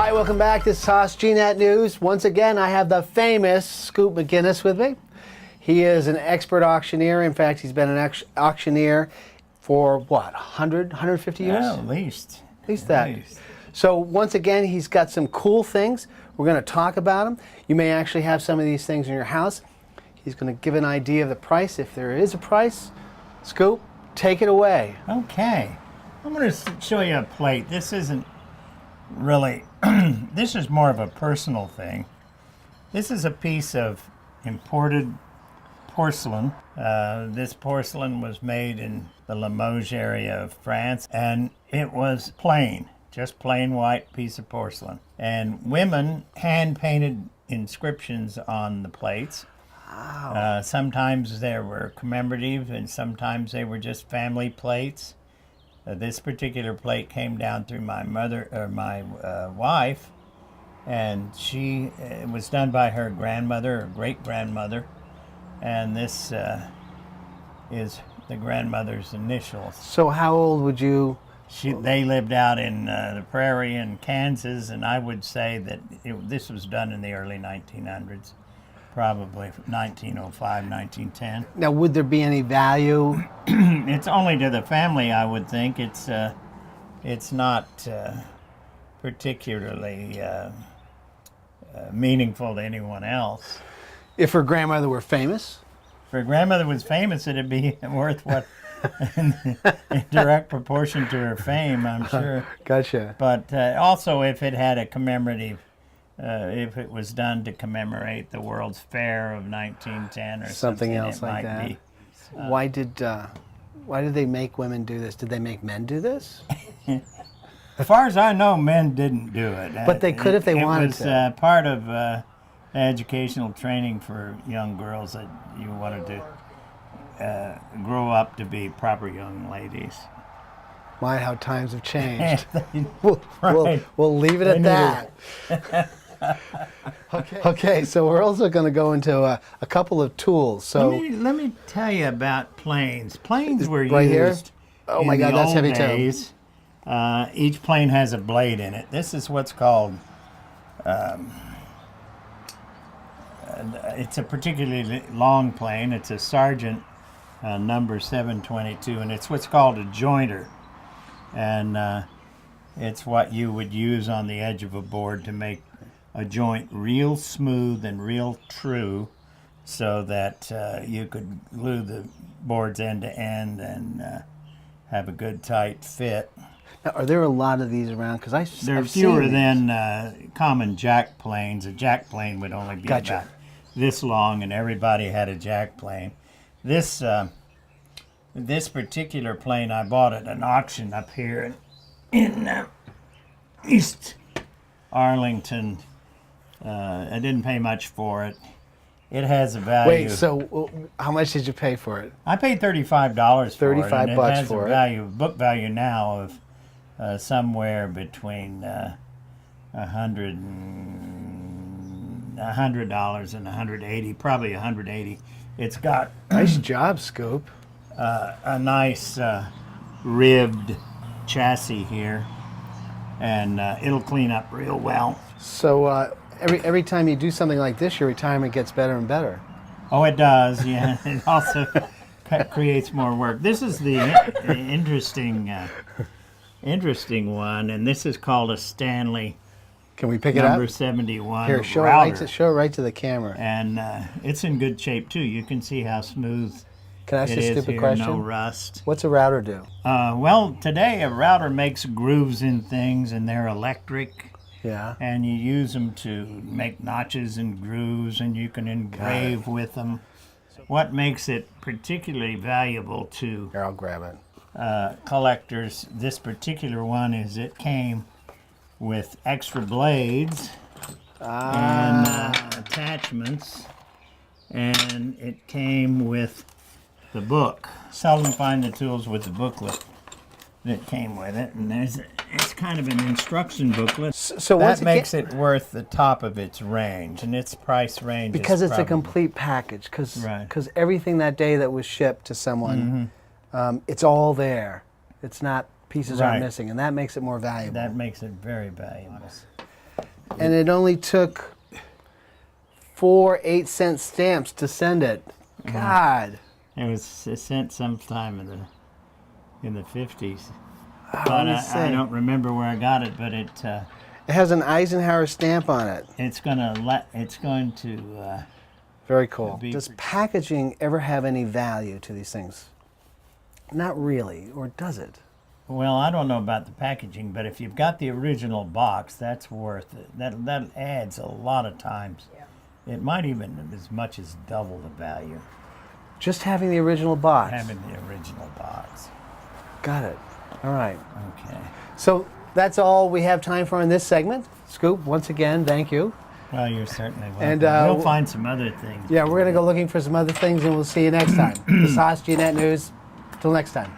Hi, welcome back. This is Haas GNAT News. Once again, I have the famous Scoop Maginniss with me. He is an expert auctioneer. In fact, he's been an auctioneer for, what, 100, 150 years? Yeah, at least. At least that. So once again, he's got some cool things. We're going to talk about them. You may actually have some of these things in your house. He's going to give an idea of the price, if there is a price. Scoop, take it away. Okay. I'm going to show you a plate. This isn't really, this is more of a personal thing. This is a piece of imported porcelain. This porcelain was made in the Limoges area of France, and it was plain, just plain white piece of porcelain. And women hand-painted inscriptions on the plates. Wow. Sometimes they were commemorative, and sometimes they were just family plates. This particular plate came down through my mother, or my wife, and it was done by her grandmother or great-grandmother, and this is the grandmother's initials. So how old would you? They lived out in the prairie in Kansas, and I would say that this was done in the early 1900s. Probably 1905, 1910. Now, would there be any value? It's only to the family, I would think. It's not particularly meaningful to anyone else. If her grandmother were famous? If her grandmother was famous, it'd be worth what in direct proportion to her fame, I'm sure. Gotcha. But also, if it had a commemorative. If it was done to commemorate the World's Fair of 1910 or something else like that. Be, why did they make women do this? Did they make men do this? As far as I know, men didn't do it. But they could if they wanted to. It was part of educational training for young girls that you wanted to grow up to be proper young ladies. My, how times have changed. We'll leave it at that. Okay, so we're also going to go into a couple of tools. So let me tell you about planes. Planes were right used here? Oh my God, that's heavy days. Each plane has a blade in it. This is what's called, it's a particularly long plane. It's a Sargent number 722, and it's what's called a jointer. And it's what you would use on the edge of a board to make a joint real smooth and real true, so that you could glue the boards end to end and have a good tight fit. Now, are there a lot of these around? Because there are fewer than common jack planes. A jack plane would only be about this long, and everybody had a jack plane. This particular plane I bought at an auction up here in East Arlington. I didn't pay much for it. It has a value. Wait, so how much did you pay for it? I paid $35 for it. $35 for it. It has a value, book value now of somewhere between $100 and $180, probably $180. It's got nice job, Scoop. A nice ribbed chassis here, and it'll clean up real well. So every time you do something like this, your retirement gets better and better. Oh, it does, yeah. It also creates more work. This is the interesting one, and this is called a Stanley. Can we pick it up? Number 71. Here, show it right to the camera. And it's in good shape too. You can see how smooth. Can I ask a stupid question? No rust. What's a router do? Well, today a router makes grooves in things, and they're electric. Yeah. And you use them to make notches and grooves, and you can engrave with them. What makes it particularly valuable to here, I'll grab it. Collectors, this particular one, is it came with extra blades and attachments, and it came with the book. Seldom find the tools with the booklet that came with it, and it's kind of an instruction booklet. So that makes it worth the top of its range, and its price range because is it's a complete package. Because right. Everything that day that was shipped to someone, it's all there. It's not pieces are missing, and that makes it more valuable. That makes it very valuable. and it only took 4 8-cent stamps to send it. God. It was sent sometime in the 50s. Let But me I see. don't remember where I got it, but It has an Eisenhower stamp on it. it's going to Very cool. be Does packaging ever have any value to these things? Not really, or does it? well, I don't know about the packaging, but if you've got the original box, that's worth it. That adds a lot of times. It might even as much as double the value Just having the original box. having the original box. Got it. All right. Okay. So that's all we have time for in this segment. Scoop, once again, thank you. Well, you're certainly welcome. And, we'll find some other things. Yeah, we're going to go looking for some other things, and we'll see you next time. The Sauce GNAT News. Till next time.